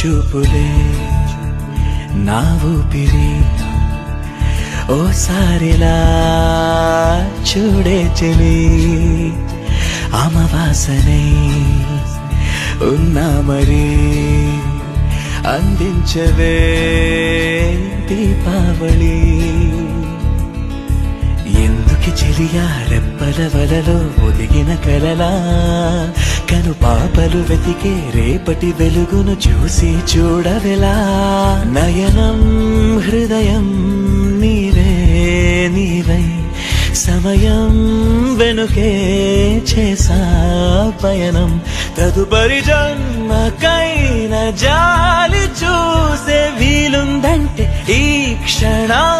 చూపులే నా ఊపిరి ఓసారిలా చూడే చెలి అమవాసనై ఉన్నా మరి అందించవే దీపావళి ఎందుకి చెలియా రెప్పల వలలో ఒదిగిన కలలా కను పాపలు వెతికే రేపటి వెలుగును చూసి చూడవెలా నయనం హృదయం నీవే నీవై సమయం వెనుకే చేసా పయనం తదుపరి జన్మకైన జాలి చూసే వీలుందంటే ఈ క్షణం